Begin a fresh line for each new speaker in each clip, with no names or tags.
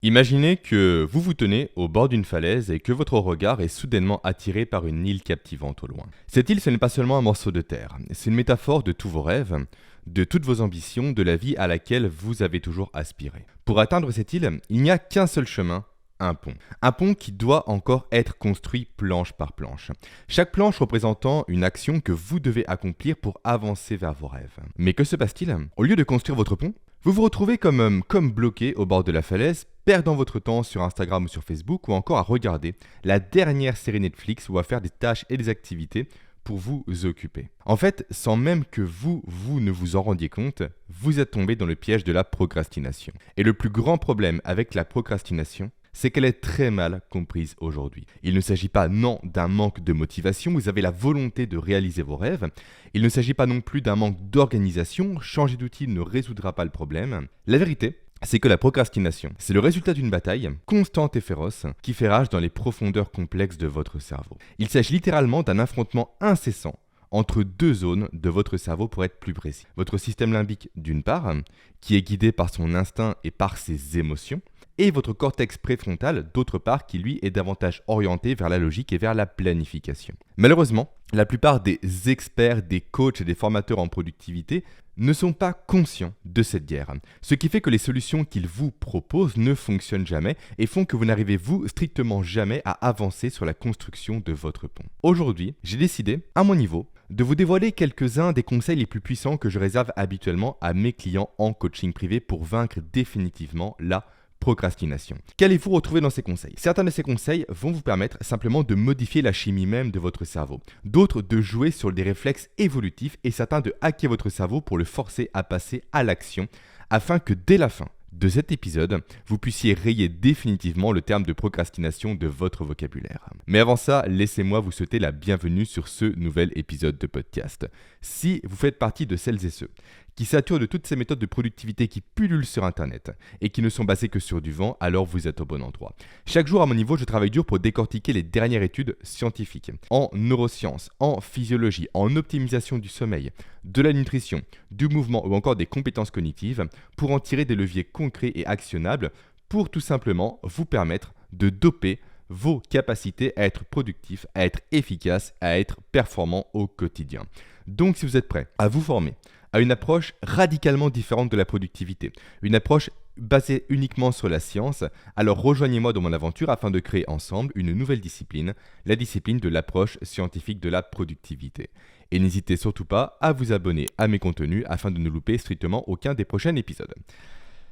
Imaginez que vous vous tenez au bord d'une falaise et que votre regard est soudainement attiré par une île captivante au loin. Cette île, ce n'est pas seulement un morceau de terre, c'est une métaphore de tous vos rêves, de toutes vos ambitions, de la vie à laquelle vous avez toujours aspiré. Pour atteindre cette île, il n'y a qu'un seul chemin, un pont. Un pont qui doit encore être construit planche par planche. Chaque planche représentant une action que vous devez accomplir pour avancer vers vos rêves. Mais que se passe-t-il? Au lieu de construire votre pont, vous vous retrouvez comme bloqué au bord de la falaise, perdant votre temps sur Instagram ou sur Facebook ou encore à regarder la dernière série Netflix ou à faire des tâches et des activités pour vous occuper. En fait, sans même que vous ne vous en rendiez compte, vous êtes tombé dans le piège de la procrastination. Et le plus grand problème avec la procrastination, c'est qu'elle est très mal comprise aujourd'hui. Il ne s'agit pas non d'un manque de motivation, vous avez la volonté de réaliser vos rêves. Il ne s'agit pas non plus d'un manque d'organisation, changer d'outil ne résoudra pas le problème. La vérité, c'est que la procrastination, c'est le résultat d'une bataille constante et féroce qui fait rage dans les profondeurs complexes de votre cerveau. Il s'agit littéralement d'un affrontement incessant entre deux zones de votre cerveau pour être plus précis. Votre système limbique d'une part, qui est guidé par son instinct et par ses émotions, et votre cortex préfrontal d'autre part qui lui est davantage orienté vers la logique et vers la planification. Malheureusement, la plupart des experts, des coachs et des formateurs en productivité ne sont pas conscients de cette guerre. Ce qui fait que les solutions qu'ils vous proposent ne fonctionnent jamais et font que vous n'arrivez strictement jamais à avancer sur la construction de votre pont. Aujourd'hui, j'ai décidé, à mon niveau, de vous dévoiler quelques-uns des conseils les plus puissants que je réserve habituellement à mes clients en coaching privé pour vaincre définitivement la procrastination. Qu'allez-vous retrouver dans ces conseils? Certains de ces conseils vont vous permettre simplement de modifier la chimie même de votre cerveau. D'autres de jouer sur des réflexes évolutifs et certains de hacker votre cerveau pour le forcer à passer à l'action afin que dès la fin de cet épisode, vous puissiez rayer définitivement le terme de procrastination de votre vocabulaire. Mais avant ça, laissez-moi vous souhaiter la bienvenue sur ce nouvel épisode de podcast. Si vous faites partie de celles et ceux qui saturent de toutes ces méthodes de productivité qui pullulent sur Internet et qui ne sont basées que sur du vent, alors vous êtes au bon endroit. Chaque jour à mon niveau, je travaille dur pour décortiquer les dernières études scientifiques en neurosciences, en physiologie, en optimisation du sommeil, de la nutrition, du mouvement ou encore des compétences cognitives pour en tirer des leviers concrets et actionnables pour tout simplement vous permettre de doper vos capacités à être productif, à être efficace, à être performant au quotidien. Donc si vous êtes prêt à vous former à une approche radicalement différente de la productivité, une approche basée uniquement sur la science, alors rejoignez-moi dans mon aventure afin de créer ensemble une nouvelle discipline, la discipline de l'approche scientifique de la productivité. Et n'hésitez surtout pas à vous abonner à mes contenus afin de ne louper strictement aucun des prochains épisodes.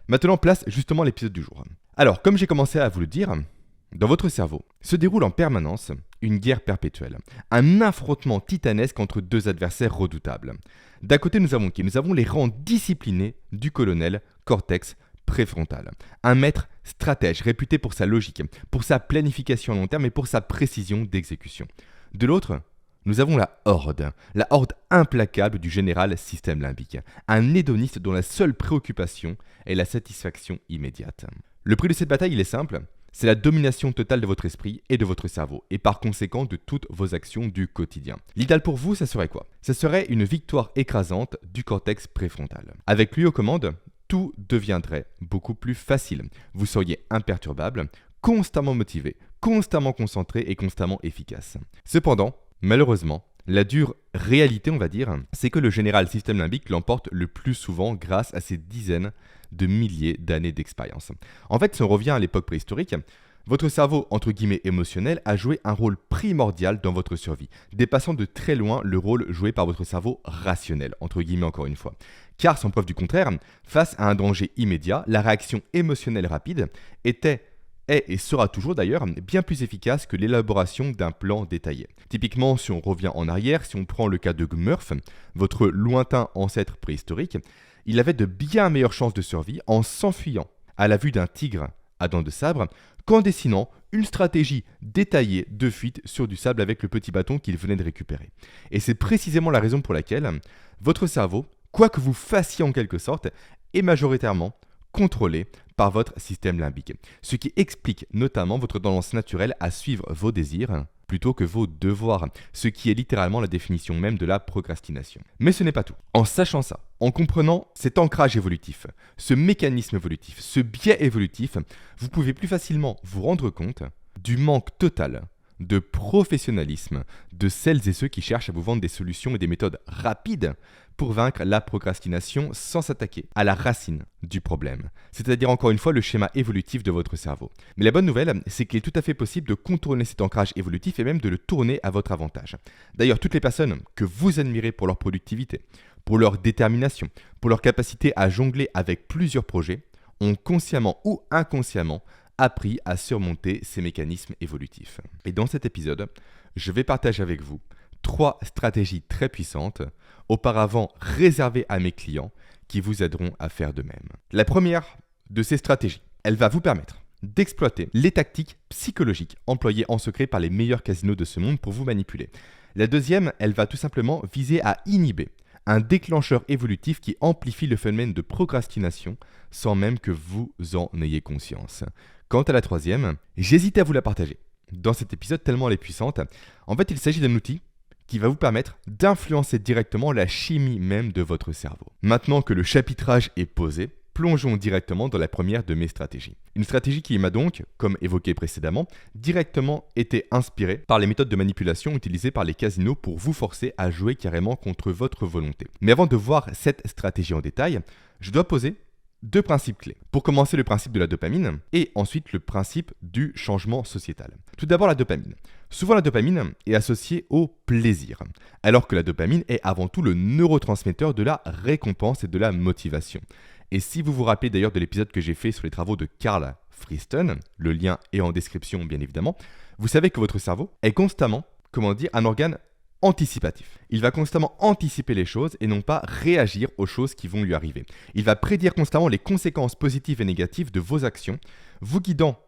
Maintenant, place justement l'épisode du jour. Alors, comme j'ai commencé à vous le dire, dans votre cerveau se déroule en permanence une guerre perpétuelle, un affrontement titanesque entre deux adversaires redoutables. D'un côté, nous avons qui? Nous avons les rangs disciplinés du colonel cortex préfrontal, un maître stratège réputé pour sa logique, pour sa planification à long terme et pour sa précision d'exécution. De l'autre, nous avons la horde implacable du général système limbique, un hédoniste dont la seule préoccupation est la satisfaction immédiate. Le prix de cette bataille, il est simple. C'est la domination totale de votre esprit et de votre cerveau, et par conséquent de toutes vos actions du quotidien. L'idéal pour vous, ça serait quoi? Ça serait une victoire écrasante du cortex préfrontal. Avec lui aux commandes, tout deviendrait beaucoup plus facile. Vous seriez imperturbable, constamment motivé, constamment concentré et constamment efficace. Cependant, malheureusement, la dure réalité, on va dire, c'est que le général système limbique l'emporte le plus souvent grâce à ses dizaines de milliers d'années d'expérience. En fait, si on revient à l'époque préhistorique, votre cerveau, entre guillemets émotionnel, a joué un rôle primordial dans votre survie, dépassant de très loin le rôle joué par votre cerveau rationnel, entre guillemets encore une fois. Car, sans preuve du contraire, face à un danger immédiat, la réaction émotionnelle rapide est et sera toujours d'ailleurs bien plus efficace que l'élaboration d'un plan détaillé. Typiquement, si on revient en arrière, si on prend le cas de Gmurf, votre lointain ancêtre préhistorique, il avait de bien meilleures chances de survie en s'enfuyant à la vue d'un tigre à dents de sabre qu'en dessinant une stratégie détaillée de fuite sur du sable avec le petit bâton qu'il venait de récupérer. Et c'est précisément la raison pour laquelle votre cerveau, quoi que vous fassiez en quelque sorte, est majoritairement contrôlé par votre système limbique. Ce qui explique notamment votre tendance naturelle à suivre vos désirs plutôt que vos devoirs, ce qui est littéralement la définition même de la procrastination. Mais ce n'est pas tout. En sachant ça, En comprenant cet ancrage évolutif, ce mécanisme évolutif, ce biais évolutif, vous pouvez plus facilement vous rendre compte du manque total de professionnalisme de celles et ceux qui cherchent à vous vendre des solutions et des méthodes rapides pour vaincre la procrastination sans s'attaquer à la racine du problème, c'est-à-dire encore une fois le schéma évolutif de votre cerveau. Mais la bonne nouvelle, c'est qu'il est tout à fait possible de contourner cet ancrage évolutif et même de le tourner à votre avantage. D'ailleurs, toutes les personnes que vous admirez pour leur productivité, pour leur détermination, pour leur capacité à jongler avec plusieurs projets, ont consciemment ou inconsciemment appris à surmonter ces mécanismes évolutifs. Et dans cet épisode, je vais partager avec vous 3 stratégies très puissantes, auparavant réservées à mes clients, qui vous aideront à faire de même. La première de ces stratégies, elle va vous permettre d'exploiter les tactiques psychologiques employées en secret par les meilleurs casinos de ce monde pour vous manipuler. La deuxième, elle va tout simplement viser à inhiber un déclencheur évolutif qui amplifie le phénomène de procrastination sans même que vous en ayez conscience. Quant à la troisième, j'hésite à vous la partager dans cet épisode tellement elle est puissante. En fait, il s'agit d'un outil qui va vous permettre d'influencer directement la chimie même de votre cerveau. Maintenant que le chapitrage est posé, plongeons directement dans la première de mes stratégies. Une stratégie qui m'a donc, comme évoqué précédemment, directement été inspirée par les méthodes de manipulation utilisées par les casinos pour vous forcer à jouer carrément contre votre volonté. Mais avant de voir cette stratégie en détail, je dois poser 2 principes clés. Pour commencer, le principe de la dopamine et ensuite le principe du changement sociétal. Tout d'abord, la dopamine. Souvent, la dopamine est associée au plaisir, alors que la dopamine est avant tout le neurotransmetteur de la récompense et de la motivation. Et si vous vous rappelez d'ailleurs de l'épisode que j'ai fait sur les travaux de Carl Friston, le lien est en description bien évidemment, vous savez que votre cerveau est constamment, un organe anticipatif. Il va constamment anticiper les choses et non pas réagir aux choses qui vont lui arriver. Il va prédire constamment les conséquences positives et négatives de vos actions, vous guidant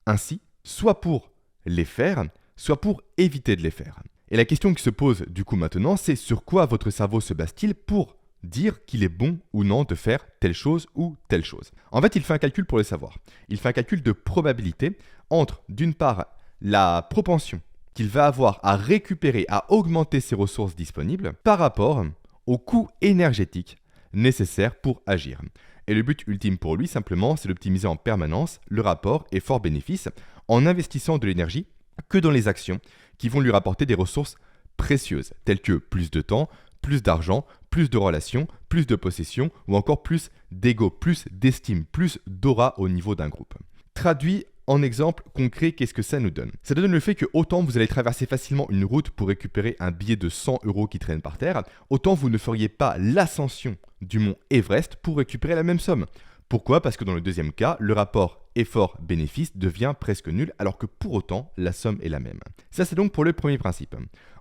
ainsi, soit pour les faire, soit pour éviter de les faire. Et la question qui se pose du coup maintenant, c'est sur quoi votre cerveau se base-t-il pour dire qu'il est bon ou non de faire telle chose ou telle chose. En fait, il fait un calcul pour le savoir. Il fait un calcul de probabilité entre, d'une part, la propension qu'il va avoir à récupérer, à augmenter ses ressources disponibles par rapport au coût énergétique nécessaire pour agir. Et le but ultime pour lui, simplement, c'est d'optimiser en permanence le rapport effort-bénéfice en investissant de l'énergie que dans les actions qui vont lui rapporter des ressources précieuses, telles que plus de temps, plus d'argent, plus de relations, plus de possessions ou encore plus d'ego, plus d'estime, plus d'aura au niveau d'un groupe. Traduit en exemple concret, qu'est-ce que ça nous donne? Ça donne le fait que autant vous allez traverser facilement une route pour récupérer un billet de 100 € qui traîne par terre, autant vous ne feriez pas l'ascension du mont Everest pour récupérer la même somme. Pourquoi? Parce que dans le deuxième cas, le rapport effort-bénéfice devient presque nul alors que pour autant, la somme est la même. Ça, c'est donc pour le premier principe.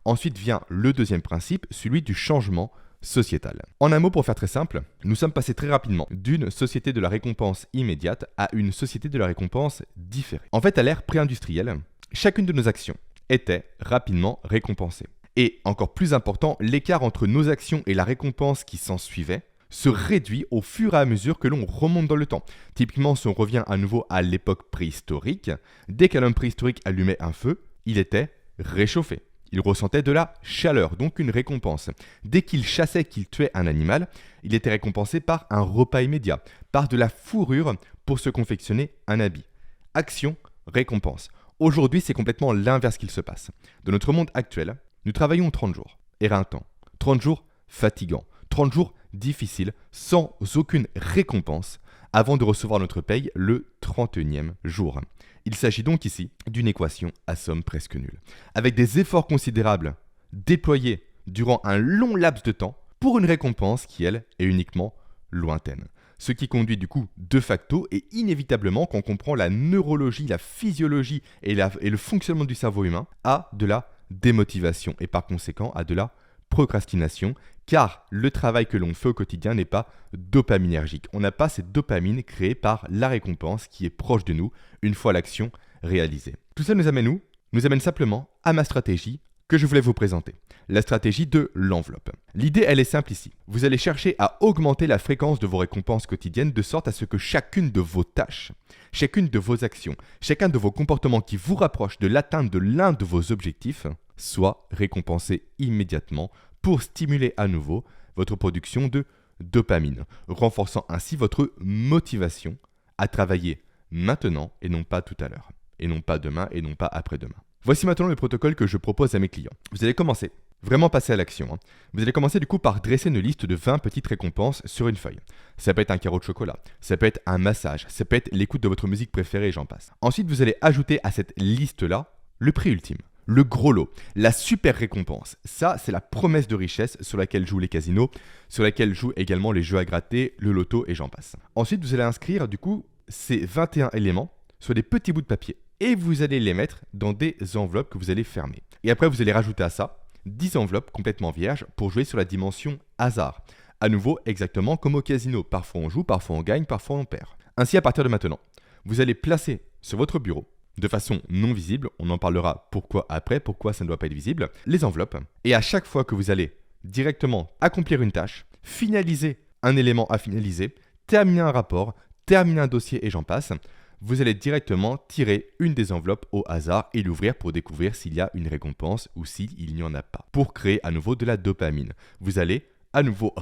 Ensuite vient le deuxième principe, celui du changement sociétal. En un mot, pour faire très simple, nous sommes passés très rapidement d'une société de la récompense immédiate à une société de la récompense différée. En fait, à l'ère pré-industrielle, chacune de nos actions était rapidement récompensée. Et encore plus important, l'écart entre nos actions et la récompense qui s'en suivait se réduit au fur et à mesure que l'on remonte dans le temps. Typiquement, si on revient à nouveau à l'époque préhistorique, dès qu'un homme préhistorique allumait un feu, il était réchauffé. Il ressentait de la chaleur, donc une récompense. Dès qu'il chassait, qu'il tuait un animal, il était récompensé par un repas immédiat, par de la fourrure pour se confectionner un habit. Action, récompense. Aujourd'hui, c'est complètement l'inverse qu'il se passe. Dans notre monde actuel, nous travaillons 30 jours, éreintants, 30 jours fatigants, 30 jours difficiles, sans aucune récompense, avant de recevoir notre paye le 31e jour. Il s'agit donc ici d'une équation à somme presque nulle, avec des efforts considérables déployés durant un long laps de temps pour une récompense qui, elle, est uniquement lointaine. Ce qui conduit du coup de facto et inévitablement, quand on comprend la neurologie, la physiologie et le fonctionnement du cerveau humain, à de la démotivation et par conséquent à de la procrastination, car le travail que l'on fait au quotidien n'est pas dopaminergique. On n'a pas cette dopamine créée par la récompense qui est proche de nous une fois l'action réalisée. Tout ça nous amène où? Nous amène simplement à ma stratégie que je voulais vous présenter. La stratégie de l'enveloppe. L'idée, elle est simple ici. Vous allez chercher à augmenter la fréquence de vos récompenses quotidiennes de sorte à ce que chacune de vos tâches, chacune de vos actions, chacun de vos comportements qui vous rapprochent de l'atteinte de l'un de vos objectifs soit récompensé immédiatement pour stimuler à nouveau votre production de dopamine, renforçant ainsi votre motivation à travailler maintenant et non pas tout à l'heure, et non pas demain et non pas après-demain. Voici maintenant le protocole que je propose à mes clients. Vous allez commencer, vraiment passer à l'action. Vous allez commencer du coup par dresser une liste de 20 petites récompenses sur une feuille. Ça peut être un carreau de chocolat, ça peut être un massage, ça peut être l'écoute de votre musique préférée et j'en passe. Ensuite, vous allez ajouter à cette liste-là le prix ultime. Le gros lot, la super récompense. Ça, c'est la promesse de richesse sur laquelle jouent les casinos, sur laquelle jouent également les jeux à gratter, le loto et j'en passe. Ensuite, vous allez inscrire du coup ces 21 éléments sur des petits bouts de papier et vous allez les mettre dans des enveloppes que vous allez fermer. Et après, vous allez rajouter à ça 10 enveloppes complètement vierges pour jouer sur la dimension hasard. À nouveau, exactement comme au casino. Parfois on joue, parfois on gagne, parfois on perd. Ainsi, à partir de maintenant, vous allez placer sur votre bureau de façon non visible, on en parlera pourquoi après, pourquoi ça ne doit pas être visible, les enveloppes. Et à chaque fois que vous allez directement accomplir une tâche, finaliser un élément à finaliser, terminer un rapport, terminer un dossier et j'en passe, vous allez directement tirer une des enveloppes au hasard et l'ouvrir pour découvrir s'il y a une récompense ou s'il n'y en a pas. Pour créer à nouveau de la dopamine, vous allez à nouveau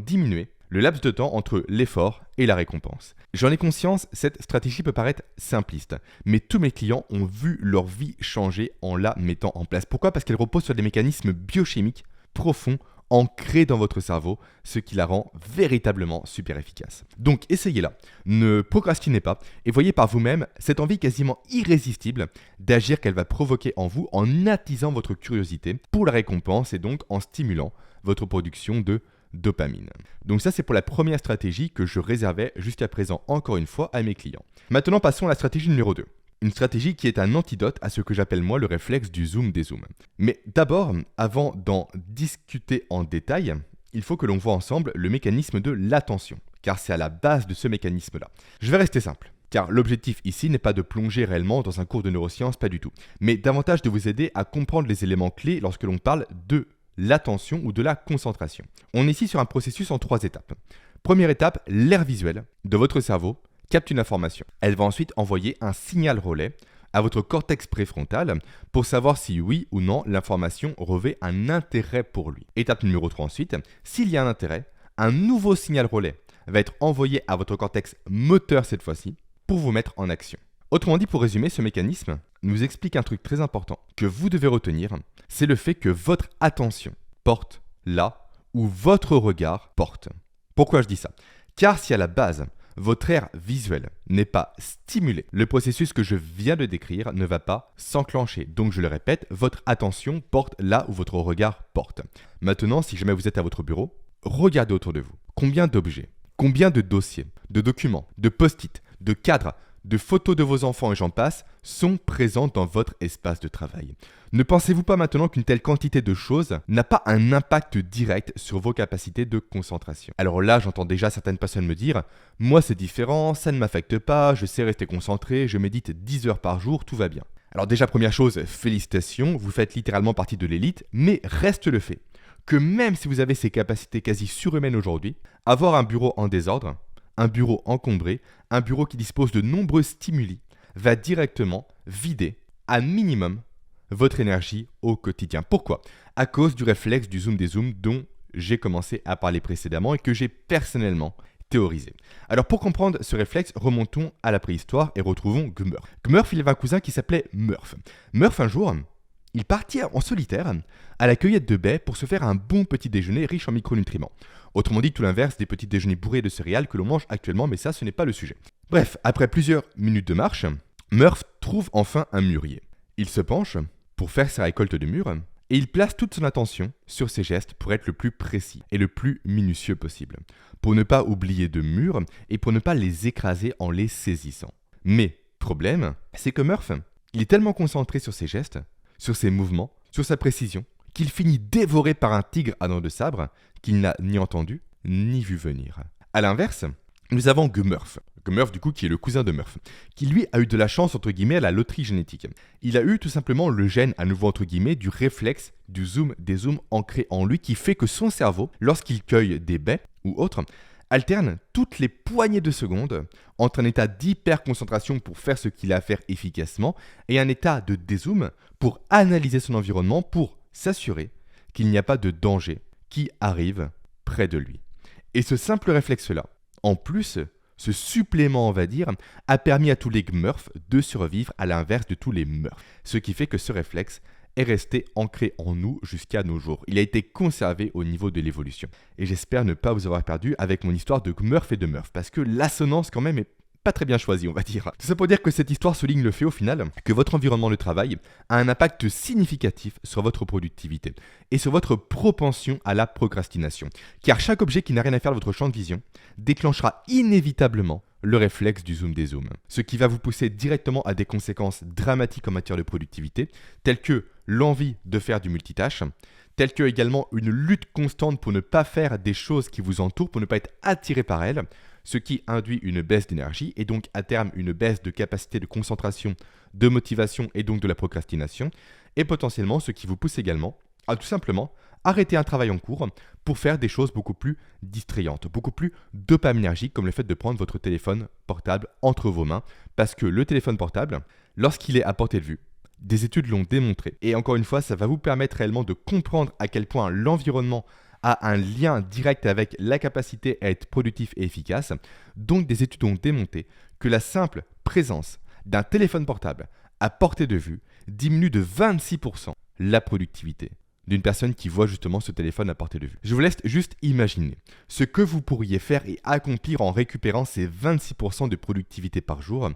diminuer le laps de temps entre l'effort et la récompense. J'en ai conscience, cette stratégie peut paraître simpliste, mais tous mes clients ont vu leur vie changer en la mettant en place. Pourquoi ? Parce qu'elle repose sur des mécanismes biochimiques profonds, ancrés dans votre cerveau, ce qui la rend véritablement super efficace. Donc essayez-la, ne procrastinez pas et voyez par vous-même cette envie quasiment irrésistible d'agir qu'elle va provoquer en vous en attisant votre curiosité pour la récompense et donc en stimulant votre production de dopamine. Donc ça, c'est pour la première stratégie que je réservais jusqu'à présent encore une fois à mes clients. Maintenant, passons à la stratégie numéro 2. Une stratégie qui est un antidote à ce que j'appelle moi le réflexe du zoom dézoom. Mais d'abord, avant d'en discuter en détail, il faut que l'on voit ensemble le mécanisme de l'attention, car c'est à la base de ce mécanisme-là. Je vais rester simple, car l'objectif ici n'est pas de plonger réellement dans un cours de neurosciences, pas du tout, mais davantage de vous aider à comprendre les éléments clés lorsque l'on parle de l'attention ou de la concentration. On est ici sur un processus en 3 étapes. Première étape, l'aire visuelle de votre cerveau capte une information. Elle va ensuite envoyer un signal relais à votre cortex préfrontal pour savoir si oui ou non l'information revêt un intérêt pour lui. Étape numéro 3 ensuite, s'il y a un intérêt, un nouveau signal relais va être envoyé à votre cortex moteur cette fois-ci pour vous mettre en action. Autrement dit, pour résumer, ce mécanisme nous explique un truc très important que vous devez retenir, c'est le fait que votre attention porte là où votre regard porte. Pourquoi je dis ça ? Car si à la base, votre aire visuelle n'est pas stimulée, le processus que je viens de décrire ne va pas s'enclencher. Donc je le répète, votre attention porte là où votre regard porte. Maintenant, si jamais vous êtes à votre bureau, regardez autour de vous. Combien d'objets, combien de dossiers, de documents, de post-it, de cadres, de photos de vos enfants et j'en passe sont présentes dans votre espace de travail. Ne pensez-vous pas maintenant qu'une telle quantité de choses n'a pas un impact direct sur vos capacités de concentration ? Alors là, j'entends déjà certaines personnes me dire « Moi c'est différent, ça ne m'affecte pas, je sais rester concentré, je médite 10 heures par jour, tout va bien. » Alors déjà, première chose, félicitations, vous faites littéralement partie de l'élite, mais reste le fait que même si vous avez ces capacités quasi surhumaines aujourd'hui, avoir un bureau en désordre, un bureau encombré, un bureau qui dispose de nombreux stimuli, va directement vider, à minimum, votre énergie au quotidien. Pourquoi ? À cause du réflexe du zoom dézoom dont j'ai commencé à parler précédemment et que j'ai personnellement théorisé. Alors pour comprendre ce réflexe, remontons à la préhistoire et retrouvons Gmurf. Gmurf, il avait un cousin qui s'appelait Murf. Murf, un jour, il partit en solitaire à la cueillette de baies pour se faire un bon petit déjeuner riche en micronutriments. Autrement dit, tout l'inverse des petits déjeuners bourrés de céréales que l'on mange actuellement, mais ça, ce n'est pas le sujet. Bref, après plusieurs minutes de marche, Murf trouve enfin un mûrier. Il se penche pour faire sa récolte de mûres et il place toute son attention sur ses gestes pour être le plus précis et le plus minutieux possible, pour ne pas oublier de mûres et pour ne pas les écraser en les saisissant. Mais, problème, c'est que Murf, il est tellement concentré sur ses gestes, sur ses mouvements, sur sa précision, qu'il finit dévoré par un tigre à dents de sabre qu'il n'a ni entendu ni vu venir. A l'inverse, nous avons Gmurf. Gmurf, du coup, qui est le cousin de Murf, qui lui a eu de la chance, entre guillemets, à la loterie génétique. Il a eu tout simplement le gène, à nouveau, entre guillemets, du réflexe du zoom dézoom ancré en lui, qui fait que son cerveau, lorsqu'il cueille des baies ou autres, alterne toutes les poignées de secondes entre un état d'hyperconcentration pour faire ce qu'il a à faire efficacement et un état de dézoom pour analyser son environnement, pour s'assurer qu'il n'y a pas de danger qui arrive près de lui. Et ce simple réflexe-là, en plus, ce supplément, on va dire, a permis à tous les Gmurfs de survivre à l'inverse de tous les Murfs. Ce qui fait que ce réflexe est resté ancré en nous jusqu'à nos jours. Il a été conservé au niveau de l'évolution. Et j'espère ne pas vous avoir perdu avec mon histoire de Gmurf et de Murf, parce que l'assonance quand même est pas très bien choisie, on va dire. Tout ça pour dire que cette histoire souligne le fait au final que votre environnement de travail a un impact significatif sur votre productivité et sur votre propension à la procrastination. Car chaque objet qui n'a rien à faire de votre champ de vision déclenchera inévitablement le réflexe du zoom des zooms, ce qui va vous pousser directement à des conséquences dramatiques en matière de productivité, telles que l'envie de faire du multitâche, telles que également une lutte constante pour ne pas faire des choses qui vous entourent, pour ne pas être attiré par elles, ce qui induit une baisse d'énergie et donc à terme une baisse de capacité de concentration, de motivation et donc de la procrastination, et potentiellement ce qui vous pousse également à tout simplement arrêter un travail en cours pour faire des choses beaucoup plus distrayantes, beaucoup plus dopaminergiques, comme le fait de prendre votre téléphone portable entre vos mains, parce que le téléphone portable, lorsqu'il est à portée de vue, des études l'ont démontré, et encore une fois, ça va vous permettre réellement de comprendre à quel point l'environnement a un lien direct avec la capacité à être productif et efficace. Donc des études ont démontré que la simple présence d'un téléphone portable à portée de vue diminue de 26% la productivité d'une personne qui voit justement ce téléphone à portée de vue. Je vous laisse juste imaginer ce que vous pourriez faire et accomplir en récupérant ces 26% de productivité par jour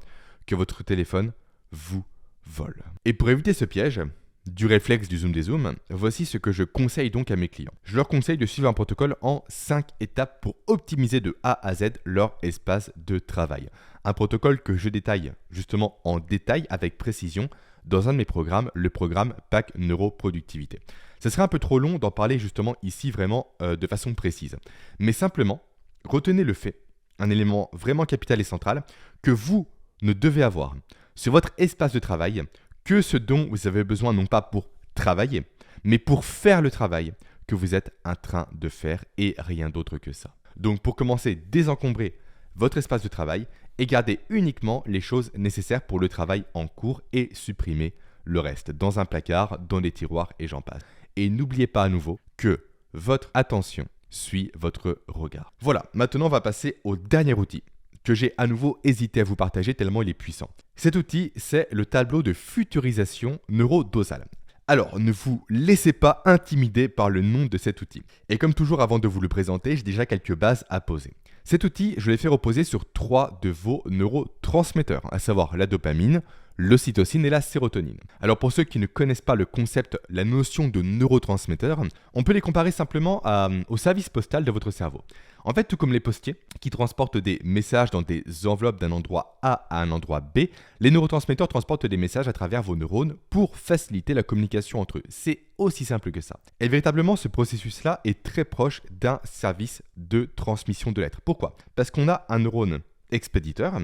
que votre téléphone vous vole. Et pour éviter ce piège du réflexe du zoom des zooms, voici ce que je conseille donc à mes clients. Je leur conseille de suivre un protocole en 5 étapes pour optimiser de A à Z leur espace de travail. Un protocole que je détaille justement en détail avec précision dans un de mes programmes, le programme PAC Neuroproductivité. Ce serait un peu trop long d'en parler justement ici vraiment de façon précise. Mais simplement, retenez le fait, un élément vraiment capital et central, que vous ne devez avoir sur votre espace de travail que ce dont vous avez besoin non pas pour travailler, mais pour faire le travail que vous êtes en train de faire et rien d'autre que ça. Donc pour commencer, désencombrer votre espace de travail et garder uniquement les choses nécessaires pour le travail en cours et supprimer le reste dans un placard, dans des tiroirs et j'en passe. Et n'oubliez pas à nouveau que votre attention suit votre regard. Voilà, maintenant on va passer au dernier outil que j'ai à nouveau hésité à vous partager tellement il est puissant. Cet outil, c'est le tableau de futurisation neurodosale. Alors, ne vous laissez pas intimider par le nom de cet outil. Et comme toujours, avant de vous le présenter, j'ai déjà quelques bases à poser. Cet outil, je l'ai fait reposer sur 3 de vos neurotransmetteurs, à savoir la dopamine, l'ocytocine et la sérotonine. Alors pour ceux qui ne connaissent pas le concept, la notion de neurotransmetteurs, on peut les comparer simplement au service postal de votre cerveau. En fait, tout comme les postiers qui transportent des messages dans des enveloppes d'un endroit A à un endroit B, les neurotransmetteurs transportent des messages à travers vos neurones pour faciliter la communication entre eux. C'est aussi simple que ça. Et véritablement, ce processus-là est très proche d'un service de transmission de lettres. Pourquoi ? Parce qu'on a un neurone expéditeur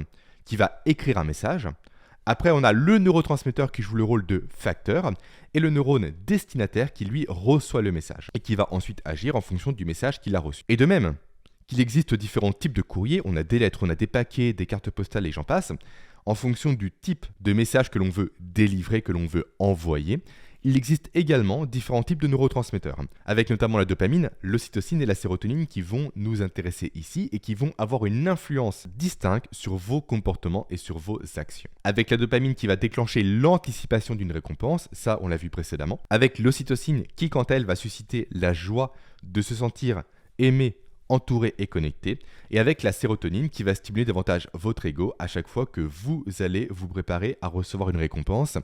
qui va écrire un message. Après, on a le neurotransmetteur qui joue le rôle de facteur et le neurone destinataire qui, lui, reçoit le message et qui va ensuite agir en fonction du message qu'il a reçu. Et de même qu'il existe différents types de courriers, on a des lettres, on a des paquets, des cartes postales et j'en passe, en fonction du type de message que l'on veut délivrer, que l'on veut envoyer, il existe également différents types de neurotransmetteurs, avec notamment la dopamine, l'ocytocine et la sérotonine qui vont nous intéresser ici et qui vont avoir une influence distincte sur vos comportements et sur vos actions. Avec la dopamine qui va déclencher l'anticipation d'une récompense, ça on l'a vu précédemment, avec l'ocytocine qui quant à elle va susciter la joie de se sentir aimé, entouré et connecté, et avec la sérotonine qui va stimuler davantage votre ego à chaque fois que vous allez vous préparer à recevoir une récompense,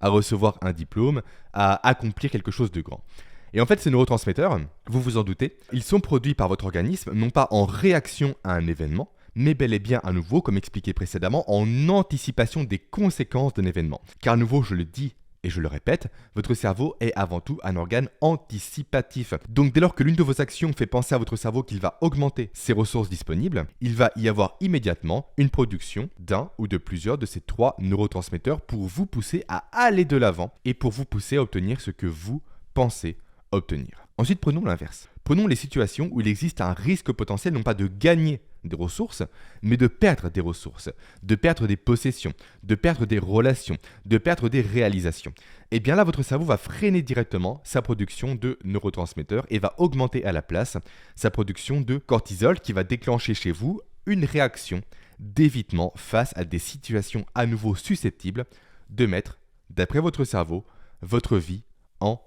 à recevoir un diplôme, à accomplir quelque chose de grand. Et en fait, ces neurotransmetteurs, vous vous en doutez, ils sont produits par votre organisme, non pas en réaction à un événement, mais bel et bien à nouveau, comme expliqué précédemment, en anticipation des conséquences d'un événement. Car à nouveau, je le dis et je le répète, votre cerveau est avant tout un organe anticipatif. Donc dès lors que l'une de vos actions fait penser à votre cerveau qu'il va augmenter ses ressources disponibles, il va y avoir immédiatement une production d'un ou de plusieurs de ces 3 neurotransmetteurs pour vous pousser à aller de l'avant et pour vous pousser à obtenir ce que vous pensez obtenir. Ensuite, prenons l'inverse. Prenons les situations où il existe un risque potentiel non pas de gagner des ressources, mais de perdre des ressources, de perdre des possessions, de perdre des relations, de perdre des réalisations. Et bien là, votre cerveau va freiner directement sa production de neurotransmetteurs et va augmenter à la place sa production de cortisol qui va déclencher chez vous une réaction d'évitement face à des situations à nouveau susceptibles de mettre, d'après votre cerveau, votre vie en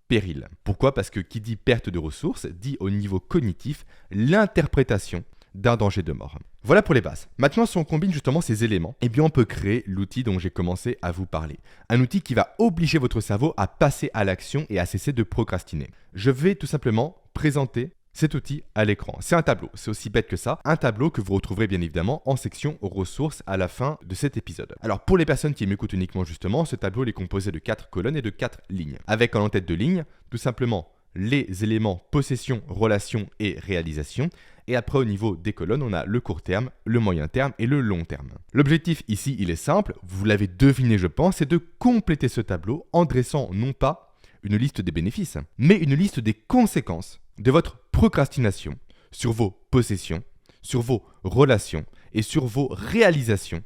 péril. Pourquoi ? Parce que qui dit perte de ressources dit au niveau cognitif l'interprétation d'un danger de mort. Voilà pour les bases. Maintenant, si on combine justement ces éléments, eh bien on peut créer l'outil dont j'ai commencé à vous parler. Un outil qui va obliger votre cerveau à passer à l'action et à cesser de procrastiner. Je vais tout simplement présenter cet outil à l'écran. C'est un tableau, c'est aussi bête que ça. Un tableau que vous retrouverez bien évidemment en section ressources à la fin de cet épisode. Alors pour les personnes qui m'écoutent uniquement justement, ce tableau est composé de 4 colonnes et de 4 lignes. Avec en tête de ligne, tout simplement les éléments possession, relation et réalisation. Et après au niveau des colonnes, on a le court terme, le moyen terme et le long terme. L'objectif ici, il est simple, vous l'avez deviné je pense, c'est de compléter ce tableau en dressant non pas une liste des bénéfices, mais une liste des conséquences de votre procrastination sur vos possessions, sur vos relations et sur vos réalisations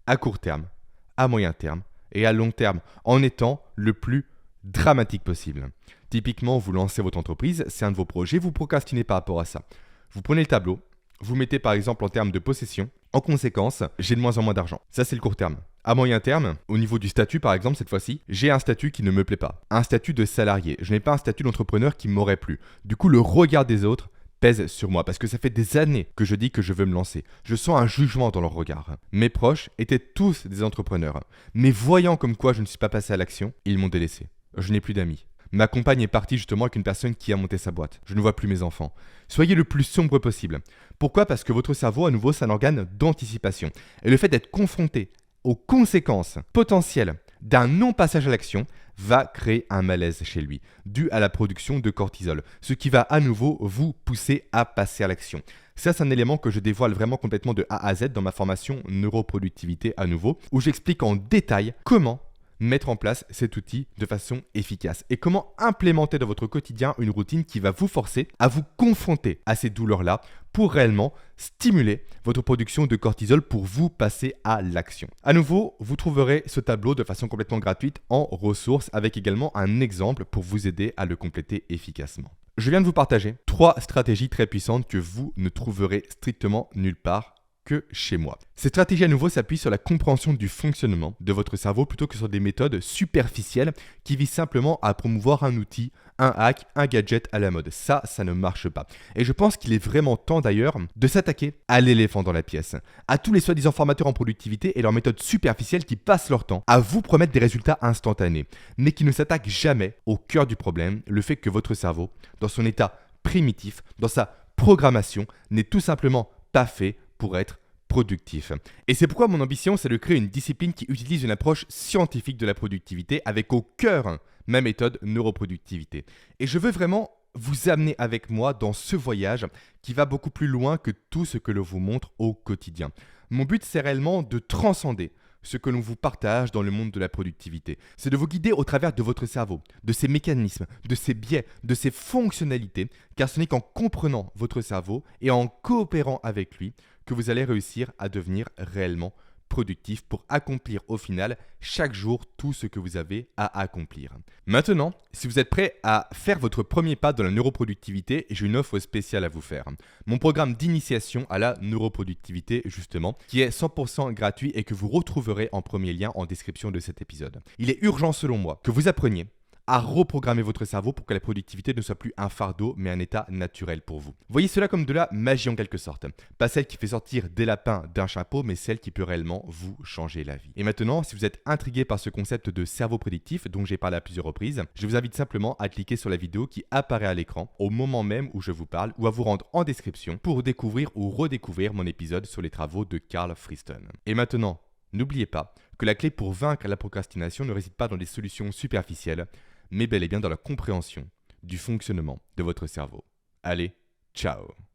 à court terme, à moyen terme et à long terme, en étant le plus dramatique possible. Typiquement, vous lancez votre entreprise, c'est un de vos projets, vous procrastinez par rapport à ça. Vous prenez le tableau, vous mettez par exemple en termes de possession, en conséquence, j'ai de moins en moins d'argent. Ça, c'est le court terme. À moyen terme, au niveau du statut par exemple, cette fois-ci, j'ai un statut qui ne me plaît pas. Un statut de salarié. Je n'ai pas un statut d'entrepreneur qui m'aurait plu. Du coup, le regard des autres pèse sur moi parce que ça fait des années que je dis que je veux me lancer. Je sens un jugement dans leur regard. Mes proches étaient tous des entrepreneurs. Mais voyant comme quoi je ne suis pas passé à l'action, ils m'ont délaissé. Je n'ai plus d'amis. Ma compagne est partie justement avec une personne qui a monté sa boîte. Je ne vois plus mes enfants. Soyez le plus sombre possible. Pourquoi ? Parce que votre cerveau, à nouveau, c'est un organe d'anticipation. Et le fait d'être confronté aux conséquences potentielles d'un non-passage à l'action va créer un malaise chez lui, dû à la production de cortisol, ce qui va à nouveau vous pousser à passer à l'action. Ça, c'est un élément que je dévoile vraiment complètement de A à Z dans ma formation Neuroproductivité à nouveau, où j'explique en détail comment mettre en place cet outil de façon efficace et comment implémenter dans votre quotidien une routine qui va vous forcer à vous confronter à ces douleurs-là pour réellement stimuler votre production de cortisol pour vous passer à l'action. À nouveau, vous trouverez ce tableau de façon complètement gratuite en ressources avec également un exemple pour vous aider à le compléter efficacement. Je viens de vous partager 3 stratégies très puissantes que vous ne trouverez strictement nulle part que chez moi. Cette stratégie à nouveau s'appuie sur la compréhension du fonctionnement de votre cerveau plutôt que sur des méthodes superficielles qui visent simplement à promouvoir un outil, un hack, un gadget à la mode. Ça ne marche pas. Et je pense qu'il est vraiment temps d'ailleurs de s'attaquer à l'éléphant dans la pièce, à tous les soi-disant formateurs en productivité et leurs méthodes superficielles qui passent leur temps à vous promettre des résultats instantanés, mais qui ne s'attaquent jamais au cœur du problème, le fait que votre cerveau, dans son état primitif, dans sa programmation, n'est tout simplement pas fait pour être productif. Et c'est pourquoi mon ambition, c'est de créer une discipline qui utilise une approche scientifique de la productivité avec au cœur ma méthode neuroproductivité. Et je veux vraiment vous amener avec moi dans ce voyage qui va beaucoup plus loin que tout ce que l'on vous montre au quotidien. Mon but, c'est réellement de transcender ce que l'on vous partage dans le monde de la productivité. C'est de vous guider au travers de votre cerveau, de ses mécanismes, de ses biais, de ses fonctionnalités, car ce n'est qu'en comprenant votre cerveau et en coopérant avec lui que vous allez réussir à devenir réellement productif pour accomplir au final chaque jour tout ce que vous avez à accomplir. Maintenant, si vous êtes prêt à faire votre premier pas dans la neuroproductivité, j'ai une offre spéciale à vous faire. Mon programme d'initiation à la neuroproductivité justement, qui est 100% gratuit et que vous retrouverez en premier lien en description de cet épisode. Il est urgent selon moi que vous appreniez à reprogrammer votre cerveau pour que la productivité ne soit plus un fardeau, mais un état naturel pour vous. Voyez cela comme de la magie en quelque sorte. Pas celle qui fait sortir des lapins d'un chapeau, mais celle qui peut réellement vous changer la vie. Et maintenant, si vous êtes intrigué par ce concept de cerveau prédictif, dont j'ai parlé à plusieurs reprises, je vous invite simplement à cliquer sur la vidéo qui apparaît à l'écran au moment même où je vous parle, ou à vous rendre en description pour découvrir ou redécouvrir mon épisode sur les travaux de Carl Friston. Et maintenant, n'oubliez pas que la clé pour vaincre la procrastination ne réside pas dans des solutions superficielles, mais bel et bien dans la compréhension du fonctionnement de votre cerveau. Allez, ciao!